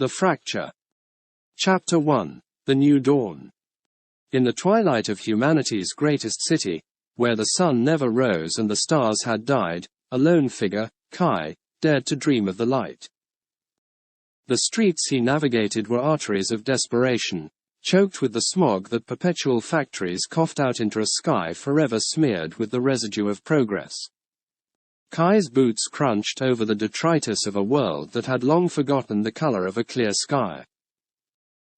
The Fracture. Chapter 1. The New Dawn. In the twilight of humanity's greatest city, where the sun never rose and the stars had died, a lone figure, Kai, dared to dream of the light. The streets he navigated were arteries of desperation, choked with the smog that perpetual factories coughed out into a sky forever smeared with the residue of progress. Kai's boots crunched over the detritus of a world that had long forgotten the color of a clear sky.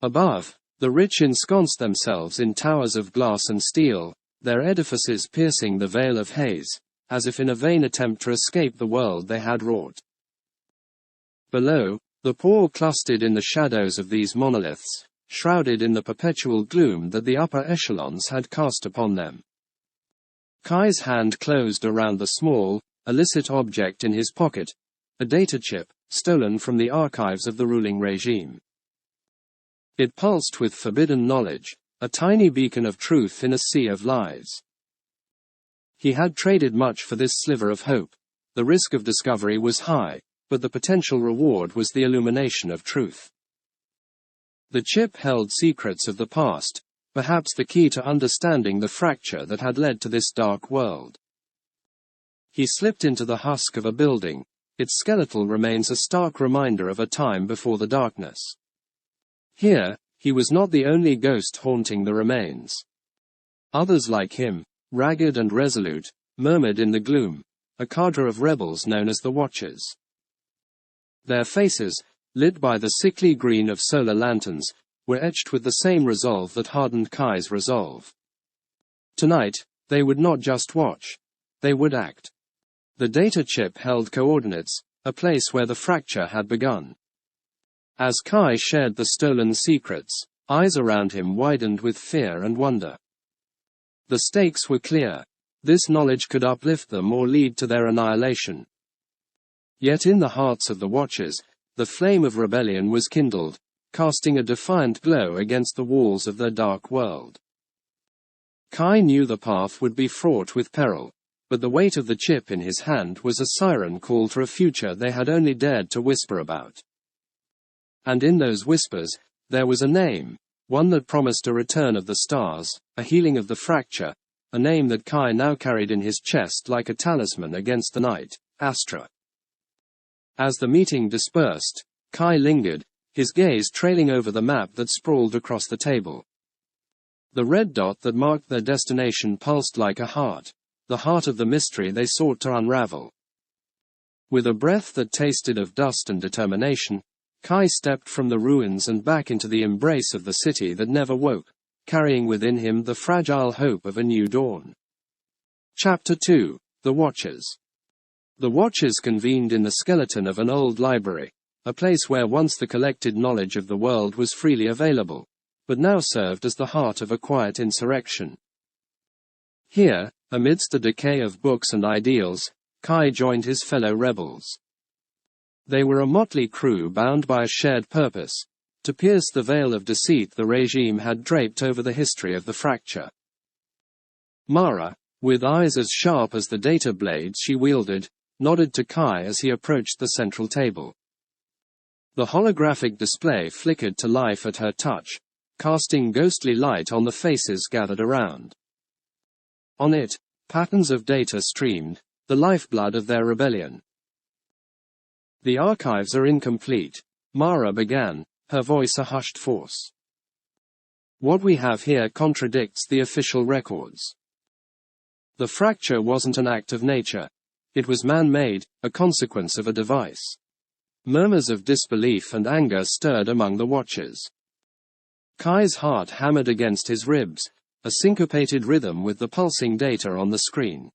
Above, the rich ensconced themselves in towers of glass and steel, their edifices piercing the veil of haze, as if in a vain attempt to escape the world they had wrought. Below, the poor clustered in the shadows of these monoliths, shrouded in the perpetual gloom that the upper echelons had cast upon them. Kai's hand closed around the small, illicit object in his pocket, a data chip, stolen from the archives of the ruling regime. It pulsed with forbidden knowledge, a tiny beacon of truth in a sea of lies. He had traded much for this sliver of hope. The risk of discovery was high, but the potential reward was the illumination of truth. The chip held secrets of the past, perhaps the key to understanding the fracture that had led to this dark world. He slipped into the husk of a building. Its skeletal remains a stark reminder of a time before the darkness. Here, he was not the only ghost haunting the remains. Others like him, ragged and resolute, murmured in the gloom, a cadre of rebels known as the Watchers. Their faces, lit by the sickly green of solar lanterns, were etched with the same resolve that hardened Kai's resolve. Tonight, they would not just watch. They would act. The data chip held coordinates, a place where the fracture had begun. As Kai shared the stolen secrets, eyes around him widened with fear and wonder. The stakes were clear. This knowledge could uplift them or lead to their annihilation. Yet in the hearts of the Watchers, the flame of rebellion was kindled, casting a defiant glow against the walls of their dark world. Kai knew the path would be fraught with peril, but the weight of the chip in his hand was a siren call to a future they had only dared to whisper about. And in those whispers, there was a name, one that promised a return of the stars, a healing of the fracture, a name that Kai now carried in his chest like a talisman against the night, Astra. As the meeting dispersed, Kai lingered, his gaze trailing over the map that sprawled across the table. The red dot that marked their destination pulsed like a heart, the heart of the mystery they sought to unravel. With a breath that tasted of dust and determination, Kai stepped from the ruins and back into the embrace of the city that never woke, carrying within him the fragile hope of a new dawn. Chapter 2. The Watchers. The Watchers convened in the skeleton of an old library, a place where once the collected knowledge of the world was freely available, but now served as the heart of a quiet insurrection. Here, amidst the decay of books and ideals, Kai joined his fellow rebels. They were a motley crew bound by a shared purpose, to pierce the veil of deceit the regime had draped over the history of the fracture. Mara, with eyes as sharp as the data blades she wielded, nodded to Kai as he approached the central table. The holographic display flickered to life at her touch, casting ghostly light on the faces gathered around. On it, patterns of data streamed, the lifeblood of their rebellion. The archives are incomplete, Mara began, her voice a hushed force. What we have here contradicts the official records. The fracture wasn't an act of nature. It was man-made, a consequence of a device. Murmurs of disbelief and anger stirred among the Watchers. Kai's heart hammered against his ribs, a syncopated rhythm with the pulsing data on the screen.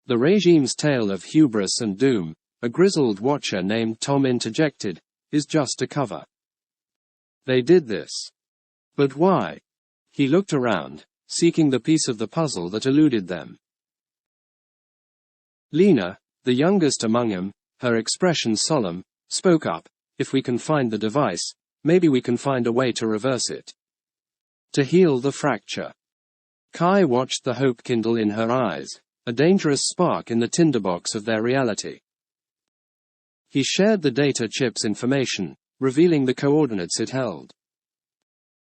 The regime's tale of hubris and doom, a grizzled Watcher named Tom interjected, is just a cover. They did this. But why? He looked around, seeking the piece of the puzzle that eluded them. Lena, the youngest among them, her expression solemn, spoke up, "If we can find the device, maybe we can find a way to reverse it. To heal the fracture." Kai watched the hope kindle in her eyes, a dangerous spark in the tinderbox of their reality. He shared the data chip's information, revealing the coordinates it held.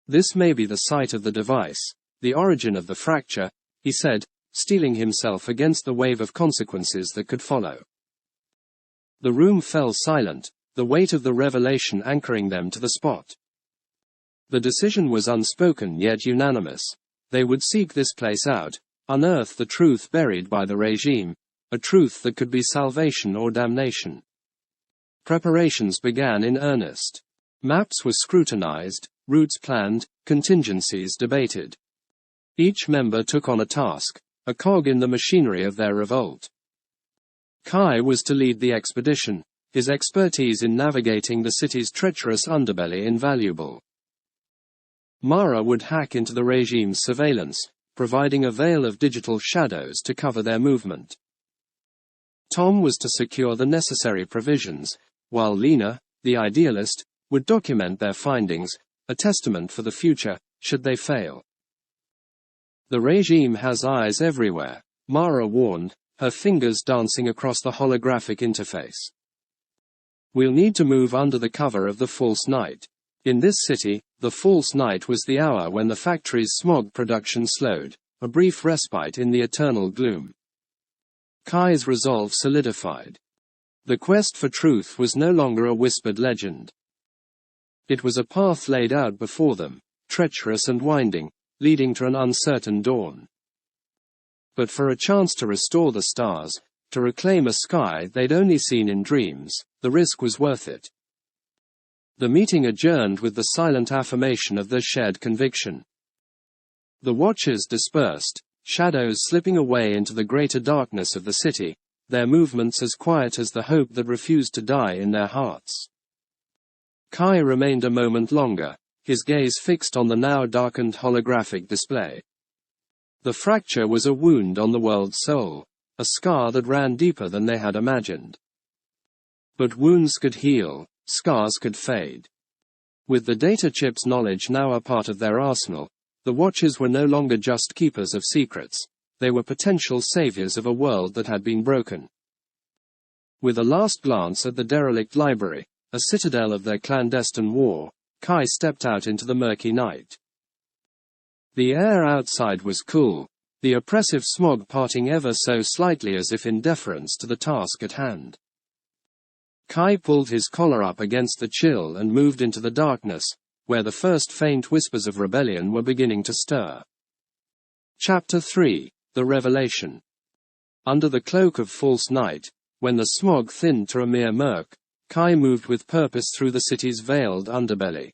"This may be the site of the device, the origin of the fracture," he said, steeling himself against the wave of consequences that could follow. The room fell silent, the weight of the revelation anchoring them to the spot. The decision was unspoken yet unanimous. They would seek this place out, unearth the truth buried by the regime, a truth that could be salvation or damnation. Preparations began in earnest. Maps were scrutinized, routes planned, contingencies debated. Each member took on a task, a cog in the machinery of their revolt. Kai was to lead the expedition, his expertise in navigating the city's treacherous underbelly invaluable. Mara would hack into the regime's surveillance, providing a veil of digital shadows to cover their movement. Tom was to secure the necessary provisions, while Lena, the idealist, would document their findings, a testament for the future, should they fail. "The regime has eyes everywhere," Mara warned, her fingers dancing across the holographic interface. "We'll need to move under the cover of the false night. In this city, the false night was the hour when the factory's smog production slowed, a brief respite in the eternal gloom." Kai's resolve solidified. The quest for truth was no longer a whispered legend. It was a path laid out before them, treacherous and winding, leading to an uncertain dawn. But for a chance to restore the stars, to reclaim a sky they'd only seen in dreams, the risk was worth it. The meeting adjourned with the silent affirmation of their shared conviction. The watchers dispersed, shadows slipping away into the greater darkness of the city, their movements as quiet as the hope that refused to die in their hearts. Kai remained a moment longer, his gaze fixed on the now darkened holographic display. The fracture was a wound on the world's soul, a scar that ran deeper than they had imagined. But wounds could heal, scars could fade. With the data chip's knowledge now a part of their arsenal, the Watchers were no longer just keepers of secrets, they were potential saviors of a world that had been broken. With a last glance at the derelict library, a citadel of their clandestine war, Kai stepped out into the murky night. The air outside was cool, the oppressive smog parting ever so slightly as if in deference to the task at hand. Kai pulled his collar up against the chill and moved into the darkness, where the first faint whispers of rebellion were beginning to stir. Chapter 3: The Revelation. Under the cloak of false night, when the smog thinned to a mere murk, Kai moved with purpose through the city's veiled underbelly.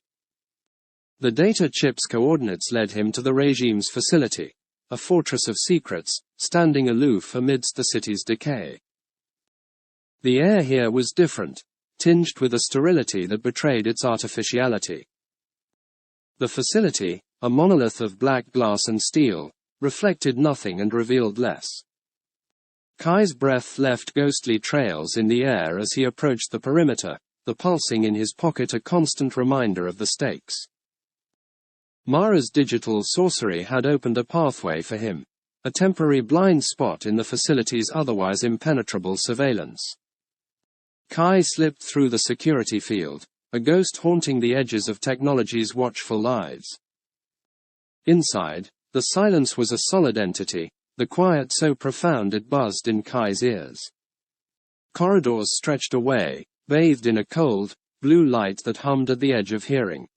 The data chip's coordinates led him to the regime's facility, a fortress of secrets, standing aloof amidst the city's decay. The air here was different, tinged with a sterility that betrayed its artificiality. The facility, a monolith of black glass and steel, reflected nothing and revealed less. Kai's breath left ghostly trails in the air as he approached the perimeter, the pulsing in his pocket a constant reminder of the stakes. Mara's digital sorcery had opened a pathway for him, a temporary blind spot in the facility's otherwise impenetrable surveillance. Kai slipped through the security field, a ghost haunting the edges of technology's watchful eyes. Inside, the silence was a solid entity, the quiet so profound it buzzed in Kai's ears. Corridors stretched away, bathed in a cold, blue light that hummed at the edge of hearing.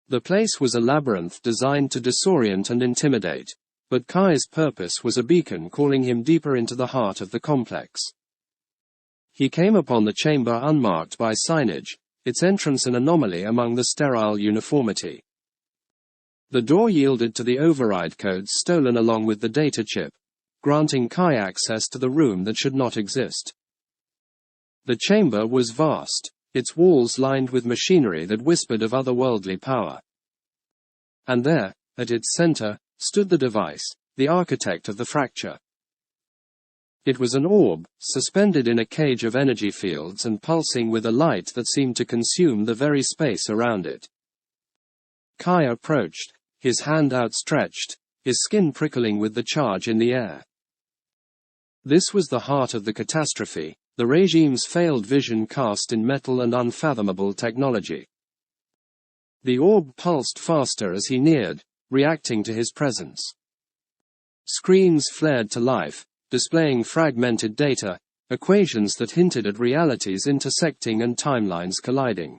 The place was a labyrinth designed to disorient and intimidate, but Kai's purpose was a beacon calling him deeper into the heart of the complex. He came upon the chamber unmarked by signage, its entrance an anomaly among the sterile uniformity. The door yielded to the override codes stolen along with the data chip, granting Kai access to the room that should not exist. The chamber was vast, its walls lined with machinery that whispered of otherworldly power. And there, at its center, stood the device, the architect of the fracture. It was an orb, suspended in a cage of energy fields and pulsing with a light that seemed to consume the very space around it. Kai approached, his hand outstretched, his skin prickling with the charge in the air. This was the heart of the catastrophe, the regime's failed vision cast in metal and unfathomable technology. The orb pulsed faster as he neared, reacting to his presence. Screens flared to life, displaying fragmented data, equations that hinted at realities intersecting and timelines colliding.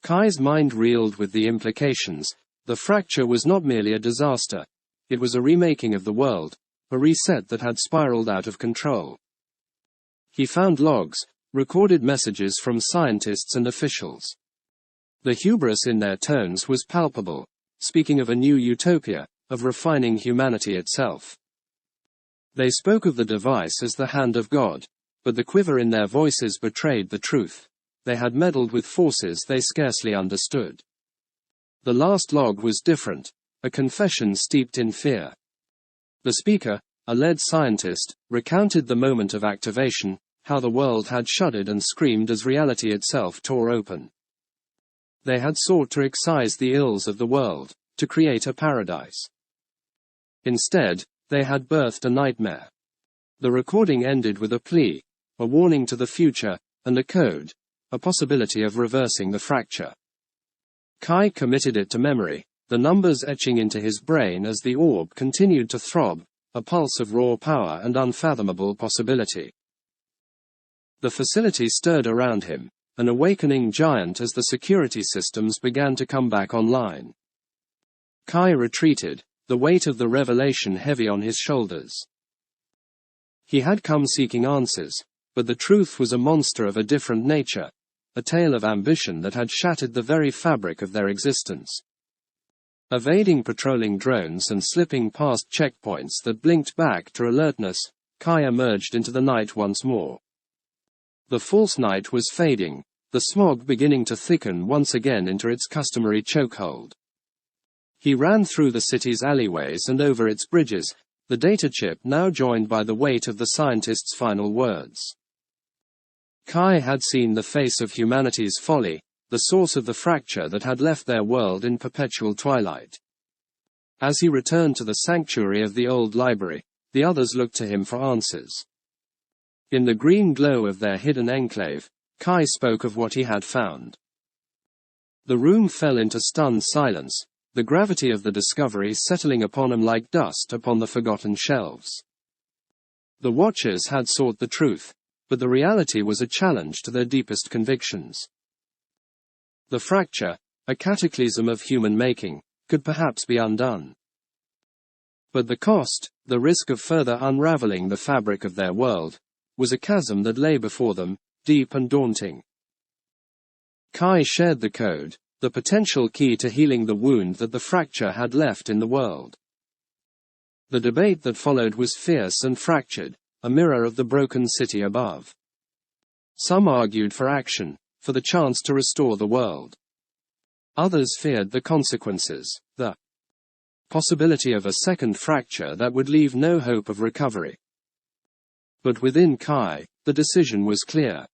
Kai's mind reeled with the implications. The fracture was not merely a disaster. It was a remaking of the world, a reset that had spiraled out of control. He found logs, recorded messages from scientists and officials. The hubris in their tones was palpable, speaking of a new utopia, of refining humanity itself. They spoke of the device as the hand of God, but the quiver in their voices betrayed the truth. They had meddled with forces they scarcely understood. The last log was different, a confession steeped in fear. The speaker, a lead scientist, recounted the moment of activation, how the world had shuddered and screamed as reality itself tore open. They had sought to excise the ills of the world, to create a paradise. Instead, they had birthed a nightmare. The recording ended with a plea, a warning to the future, and a code, a possibility of reversing the fracture. Kai committed it to memory, the numbers etching into his brain as the orb continued to throb, a pulse of raw power and unfathomable possibility. The facility stirred around him, an awakening giant as the security systems began to come back online. Kai retreated, the weight of the revelation heavy on his shoulders. He had come seeking answers, but the truth was a monster of a different nature, a tale of ambition that had shattered the very fabric of their existence. Evading patrolling drones and slipping past checkpoints that blinked back to alertness, Kai emerged into the night once more. The false night was fading, the smog beginning to thicken once again into its customary chokehold. He ran through the city's alleyways and over its bridges, the data chip now joined by the weight of the scientist's final words. Kai had seen the face of humanity's folly, the source of the fracture that had left their world in perpetual twilight. As he returned to the sanctuary of the old library, the others looked to him for answers. In the green glow of their hidden enclave, Kai spoke of what he had found. The room fell into stunned silence, the gravity of the discovery settling upon him like dust upon the forgotten shelves. The Watchers had sought the truth, but the reality was a challenge to their deepest convictions. The fracture, a cataclysm of human making, could perhaps be undone. But the cost, the risk of further unraveling the fabric of their world, was a chasm that lay before them, deep and daunting. Kai shared the code, the potential key to healing the wound that the fracture had left in the world. The debate that followed was fierce and fractured, a mirror of the broken city above. Some argued for action, for the chance to restore the world. Others feared the consequences, the possibility of a second fracture that would leave no hope of recovery. But within Kai, the decision was clear.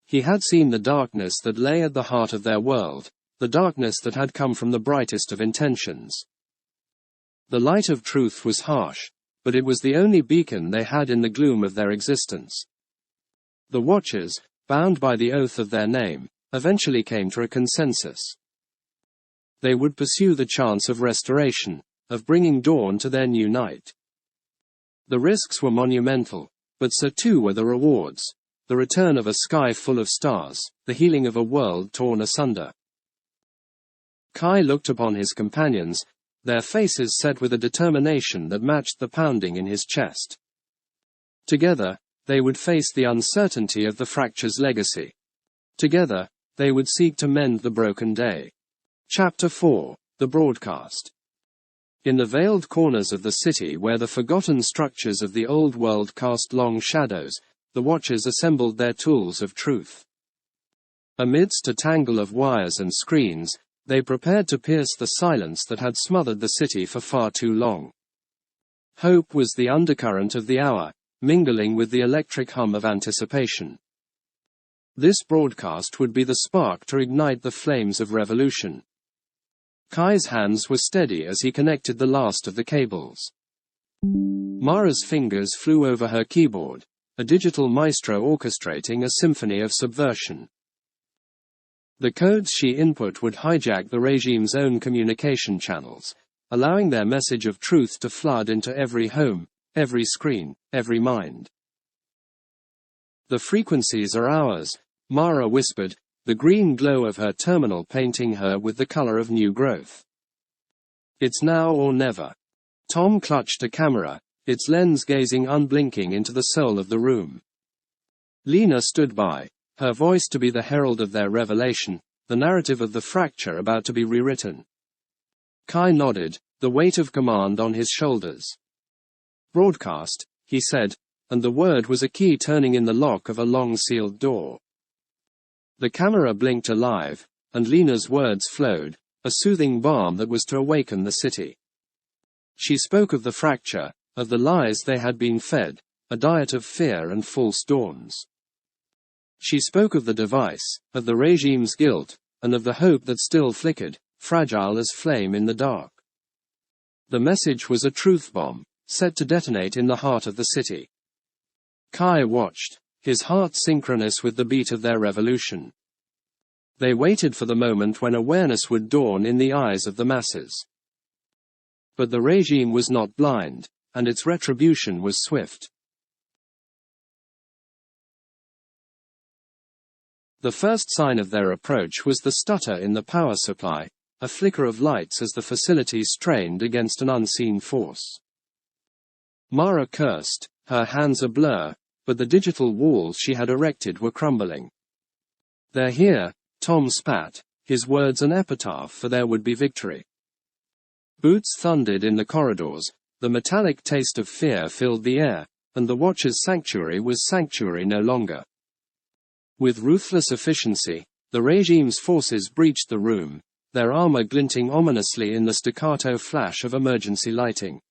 He had seen the darkness that lay at the heart of their world, the darkness that had come from the brightest of intentions. The light of truth was harsh, but it was the only beacon they had in the gloom of their existence. The Watchers, bound by the oath of their name, eventually came to a consensus. They would pursue the chance of restoration, of bringing dawn to their new night. The risks were monumental, but so too were the rewards, the return of a sky full of stars, the healing of a world torn asunder. Kai looked upon his companions, their faces set with a determination that matched the pounding in his chest. Together, they would face the uncertainty of the fracture's legacy. Together, they would seek to mend the broken day. Chapter 4, The Broadcast. In the veiled corners of the city where the forgotten structures of the old world cast long shadows, the Watchers assembled their tools of truth. Amidst a tangle of wires and screens, they prepared to pierce the silence that had smothered the city for far too long. Hope was the undercurrent of the hour, mingling with the electric hum of anticipation. This broadcast would be the spark to ignite the flames of revolution. Kai's hands were steady as he connected the last of the cables. Mara's fingers flew over her keyboard, a digital maestro orchestrating a symphony of subversion. The codes she input would hijack the regime's own communication channels, allowing their message of truth to flood into every home, every screen, every mind. "The frequencies are ours," Mara whispered, the green glow of her terminal painting her with the color of new growth. "It's now or never." Tom clutched a camera, its lens gazing unblinking into the soul of the room. Lena stood by, her voice to be the herald of their revelation, the narrative of the fracture about to be rewritten. Kai nodded, the weight of command on his shoulders. "Broadcast," he said, and the word was a key turning in the lock of a long-sealed door. The camera blinked alive, and Lena's words flowed, a soothing balm that was to awaken the city. She spoke of the fracture, of the lies they had been fed, a diet of fear and false dawns. She spoke of the device, of the regime's guilt, and of the hope that still flickered, fragile as flame in the dark. The message was a truth bomb, set to detonate in the heart of the city. Kai watched, his heart synchronous with the beat of their revolution. They waited for the moment when awareness would dawn in the eyes of the masses. But the regime was not blind, and its retribution was swift. The first sign of their approach was the stutter in the power supply, a flicker of lights as the facility strained against an unseen force. Mara cursed, her hands a blur, but the digital walls she had erected were crumbling. "They're here," Tom spat, his words an epitaph for their would-be victory. Boots thundered in the corridors, the metallic taste of fear filled the air, and the Watcher's sanctuary was sanctuary no longer. With ruthless efficiency, the regime's forces breached the room, their armor glinting ominously in the staccato flash of emergency lighting.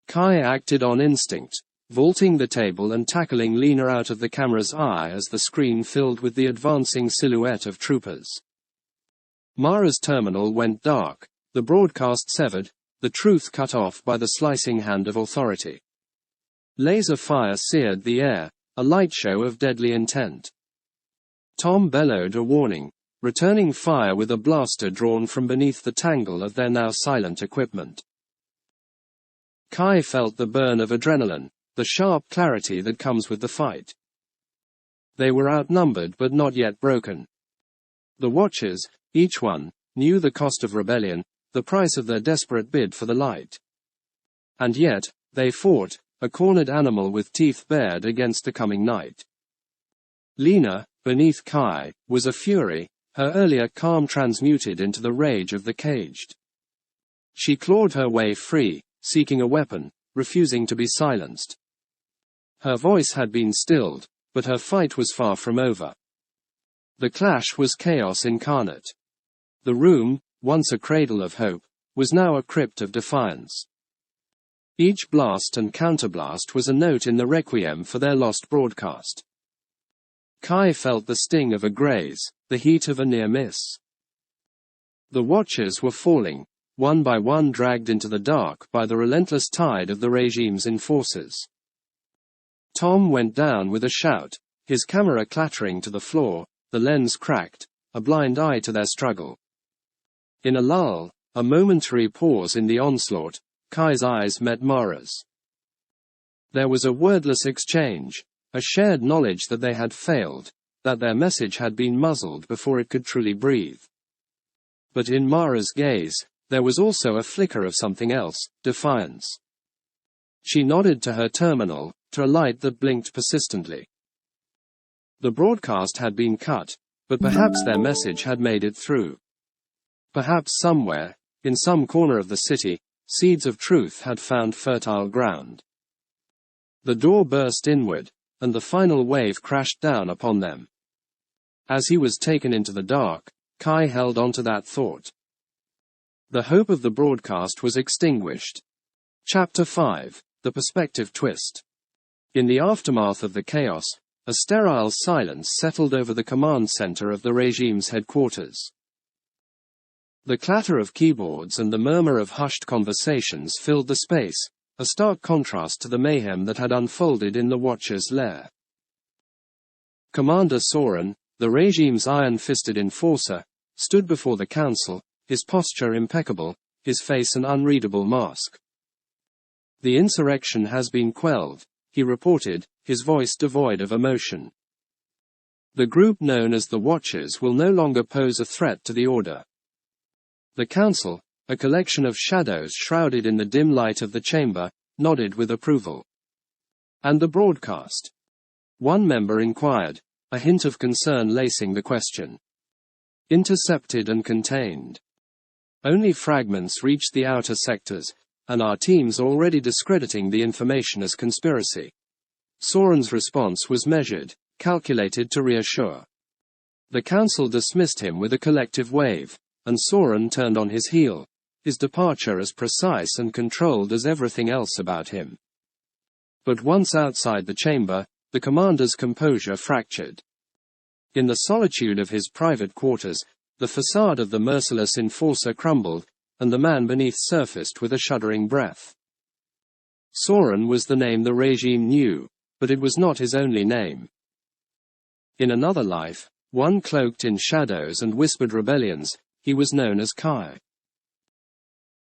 Kai acted on instinct, vaulting the table and tackling Lena out of the camera's eye as the screen filled with the advancing silhouette of troopers. Mara's terminal went dark, the broadcast severed, the truth cut off by the slicing hand of authority. Laser fire seared the air, a light show of deadly intent. Tom bellowed a warning, returning fire with a blaster drawn from beneath the tangle of their now silent equipment. Kai felt the burn of adrenaline, the sharp clarity that comes with the fight. They were outnumbered but not yet broken. The Watchers, each one, knew the cost of rebellion, the price of their desperate bid for the light. And yet, they fought, a cornered animal with teeth bared against the coming night. Lena, beneath Kai, was a fury, her earlier calm transmuted into the rage of the caged. She clawed her way free, seeking a weapon, refusing to be silenced. Her voice had been stilled, but her fight was far from over. The clash was chaos incarnate. The room, once a cradle of hope, was now a crypt of defiance. Each blast and counterblast was a note in the requiem for their lost broadcast. Kai felt the sting of a graze, the heat of a near miss. The Watchers were falling, one by one dragged into the dark by the relentless tide of the regime's enforcers. Tom went down with a shout, his camera clattering to the floor, the lens cracked, a blind eye to their struggle. In a lull, a momentary pause in the onslaught, Kai's eyes met Mara's. There was a wordless exchange, a shared knowledge that they had failed, that their message had been muzzled before it could truly breathe. But in Mara's gaze, there was also a flicker of something else, defiance. She nodded to her terminal, to a light that blinked persistently. The broadcast had been cut, but perhaps their message had made it through. Perhaps somewhere, in some corner of the city, seeds of truth had found fertile ground. The door burst inward, and the final wave crashed down upon them. As he was taken into the dark, Kai held on to that thought. The hope of the broadcast was extinguished. Chapter 5, The Perspective Twist. In the aftermath of the chaos, a sterile silence settled over the command center of the regime's headquarters. The clatter of keyboards and the murmur of hushed conversations filled the space, a stark contrast to the mayhem that had unfolded in the Watcher's lair. Commander Soren, the regime's iron-fisted enforcer, stood before the council, his posture impeccable, his face an unreadable mask. "The insurrection has been quelled," he reported, his voice devoid of emotion. "The group known as the Watchers will no longer pose a threat to the order." The council, a collection of shadows shrouded in the dim light of the chamber, nodded with approval. "And the broadcast?" one member inquired, a hint of concern lacing the question. "Intercepted and contained. Only fragments reached the outer sectors, and our team's already discrediting the information as conspiracy." Soren's response was measured, calculated to reassure. The council dismissed him with a collective wave, and Soren turned on his heel, his departure as precise and controlled as everything else about him. But once outside the chamber, the commander's composure fractured. In the solitude of his private quarters, the facade of the merciless enforcer crumbled, and the man beneath surfaced with a shuddering breath. Soren was the name the regime knew, but it was not his only name. In another life, one cloaked in shadows and whispered rebellions, he was known as Kai.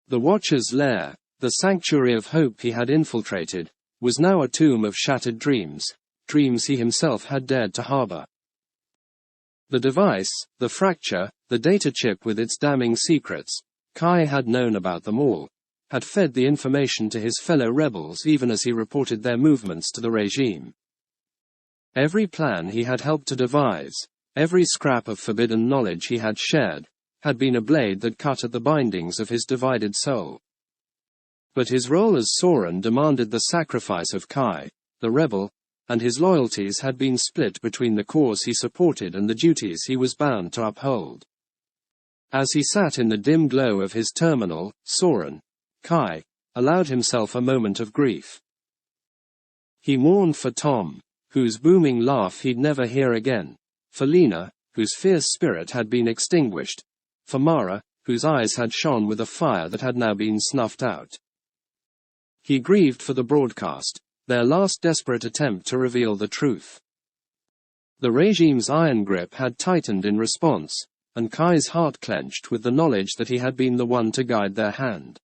The Watcher's lair, the sanctuary of hope he had infiltrated, was now a tomb of shattered dreams, dreams he himself had dared to harbor. The device, the fracture, the data chip with its damning secrets, Kai had known about them all, had fed the information to his fellow rebels even as he reported their movements to the regime. Every plan he had helped to devise, every scrap of forbidden knowledge he had shared, had been a blade that cut at the bindings of his divided soul. But his role as Soren demanded the sacrifice of Kai, the rebel, and his loyalties had been split between the cause he supported and the duties he was bound to uphold. As he sat in the dim glow of his terminal, Soren, Kai, allowed himself a moment of grief. He mourned for Tom, whose booming laugh he'd never hear again, for Lena, whose fierce spirit had been extinguished, for Mara, whose eyes had shone with a fire that had now been snuffed out. He grieved for the broadcast, their last desperate attempt to reveal the truth. The regime's iron grip had tightened in response, and Kai's heart clenched with the knowledge that he had been the one to guide their hand.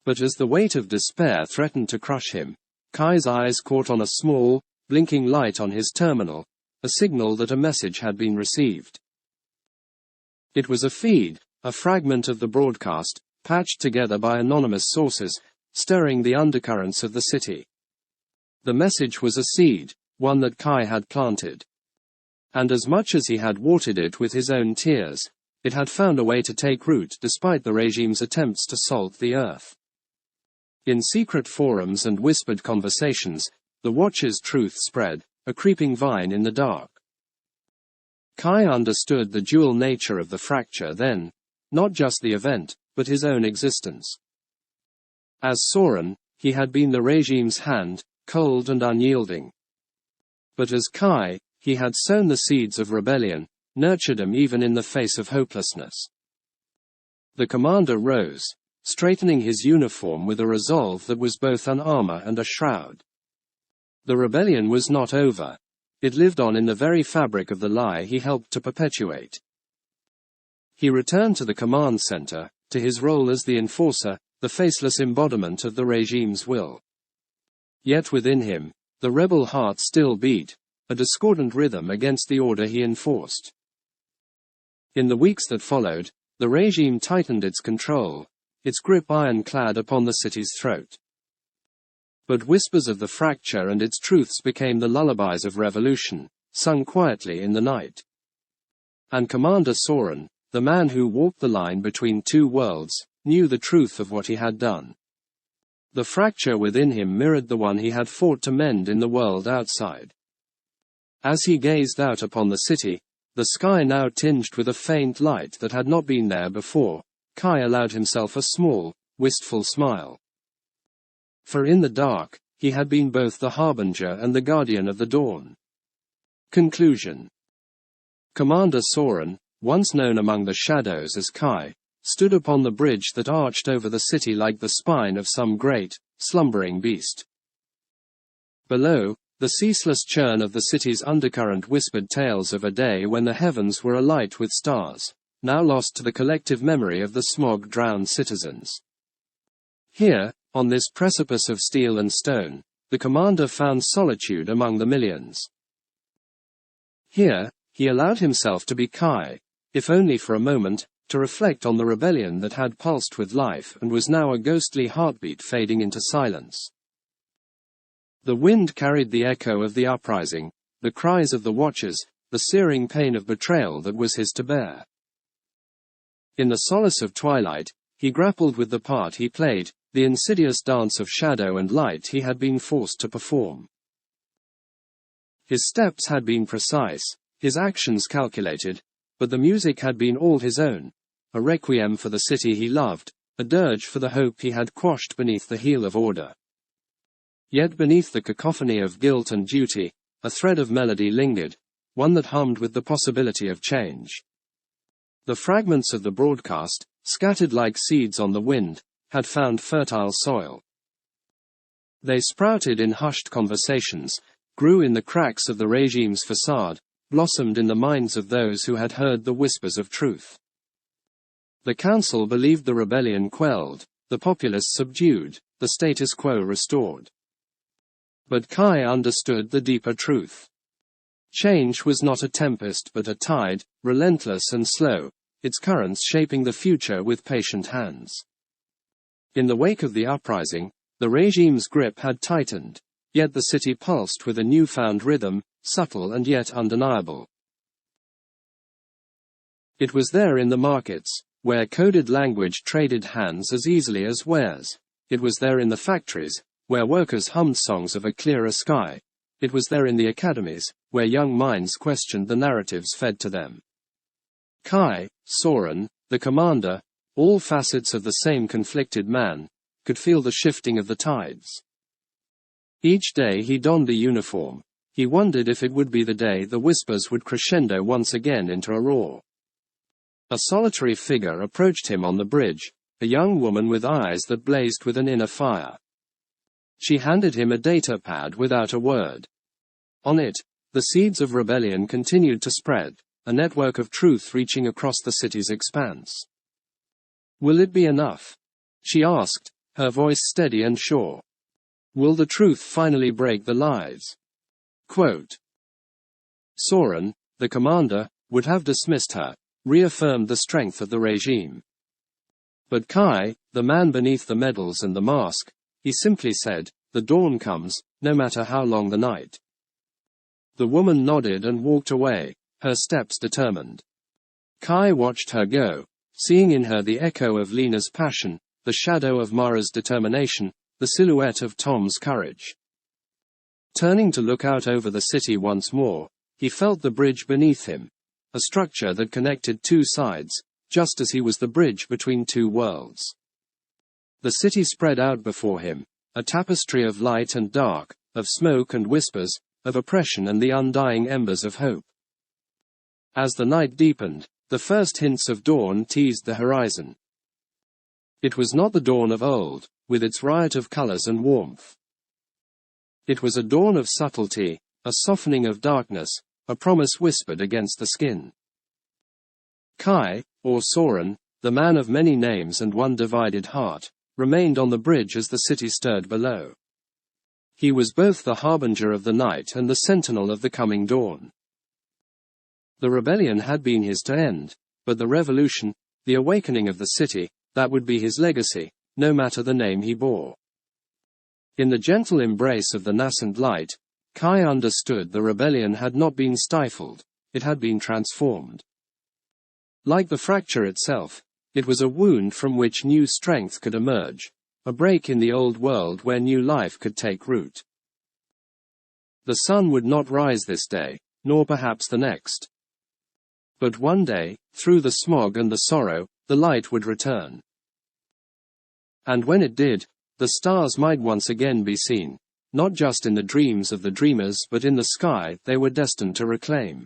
But as the weight of despair threatened to crush him, Kai's eyes caught on a small, blinking light on his terminal, a signal that a message had been received. It was a feed, a fragment of the broadcast, patched together by anonymous sources, stirring the undercurrents of the city. The message was a seed, one that Kai had planted. And as much as he had watered it with his own tears, it had found a way to take root despite the regime's attempts to salt the earth. In secret forums and whispered conversations, the Watcher's truth spread, a creeping vine in the dark. Kai understood the dual nature of the fracture then, not just the event, but his own existence. As Soren, he had been the regime's hand, cold and unyielding. But as Kai, he had sown the seeds of rebellion, nurtured them even in the face of hopelessness. The commander rose, straightening his uniform with a resolve that was both an armor and a shroud. The rebellion was not over. It lived on in the very fabric of the lie he helped to perpetuate. He returned to the command center, to his role as the enforcer, the faceless embodiment of the regime's will. Yet within him, the rebel heart still beat, a discordant rhythm against the order he enforced. In the weeks that followed, the regime tightened its control, its grip ironclad upon the city's throat. But whispers of the fracture and its truths became the lullabies of revolution, sung quietly in the night. And Commander Soren, the man who walked the line between two worlds, knew the truth of what he had done. The fracture within him mirrored the one he had fought to mend in the world outside. As he gazed out upon the city, the sky now tinged with a faint light that had not been there before, Kai allowed himself a small, wistful smile. For in the dark, he had been both the harbinger and the guardian of the dawn. Conclusion. Commander Soren, once known among the shadows as Kai, stood upon the bridge that arched over the city like the spine of some great, slumbering beast. Below, the ceaseless churn of the city's undercurrent whispered tales of a day when the heavens were alight with stars, now lost to the collective memory of the smog-drowned citizens. Here, on this precipice of steel and stone, the commander found solitude among the millions. Here, he allowed himself to be Kai, if only for a moment, to reflect on the rebellion that had pulsed with life and was now a ghostly heartbeat fading into silence. The wind carried the echo of the uprising, the cries of the watchers, the searing pain of betrayal that was his to bear. In the solace of twilight, he grappled with the part he played, the insidious dance of shadow and light he had been forced to perform. His steps had been precise, his actions calculated, but the music had been all his own, a requiem for the city he loved, a dirge for the hope he had quashed beneath the heel of order. Yet beneath the cacophony of guilt and duty, a thread of melody lingered, one that hummed with the possibility of change. The fragments of the broadcast, scattered like seeds on the wind, had found fertile soil. They sprouted in hushed conversations, grew in the cracks of the regime's facade, blossomed in the minds of those who had heard the whispers of truth. The council believed the rebellion quelled, the populace subdued, the status quo restored. But Kai understood the deeper truth. Change was not a tempest but a tide, relentless and slow, its currents shaping the future with patient hands. In the wake of the uprising, the regime's grip had tightened, yet the city pulsed with a newfound rhythm, subtle and yet undeniable. It was there in the markets, where coded language traded hands as easily as wares. It was there in the factories, where workers hummed songs of a clearer sky. It was there in the academies, where young minds questioned the narratives fed to them. Kai, Soren, the commander, all facets of the same conflicted man, could feel the shifting of the tides. Each day he donned the uniform. He wondered if it would be the day the whispers would crescendo once again into a roar. A solitary figure approached him on the bridge, a young woman with eyes that blazed with an inner fire. She handed him a data pad without a word. On it, the seeds of rebellion continued to spread, a network of truth reaching across the city's expanse. "Will it be enough?" she asked, her voice steady and sure. "Will the truth finally break the lies?" Quote. Soren, the commander, would have dismissed her, reaffirmed the strength of the regime. But Kai, the man beneath the medals and the mask, he simply said, "The dawn comes, no matter how long the night." The woman nodded and walked away, her steps determined. Kai watched her go, seeing in her the echo of Lena's passion, the shadow of Mara's determination, the silhouette of Tom's courage. Turning to look out over the city once more, he felt the bridge beneath him, a structure that connected two sides, just as he was the bridge between two worlds. The city spread out before him, a tapestry of light and dark, of smoke and whispers, of oppression and the undying embers of hope. As the night deepened, the first hints of dawn teased the horizon. It was not the dawn of old, with its riot of colors and warmth. It was a dawn of subtlety, a softening of darkness, a promise whispered against the skin. Kai, or Soren, the man of many names and one divided heart, remained on the bridge as the city stirred below. He was both the harbinger of the night and the sentinel of the coming dawn. The rebellion had been his to end, but the revolution, the awakening of the city, that would be his legacy, no matter the name he bore. In the gentle embrace of the nascent light, Kai understood the rebellion had not been stifled, it had been transformed. Like the fracture itself, it was a wound from which new strength could emerge, a break in the old world where new life could take root. The sun would not rise this day, nor perhaps the next. But one day, through the smog and the sorrow, the light would return. And when it did, the stars might once again be seen, not just in the dreams of the dreamers but in the sky they were destined to reclaim.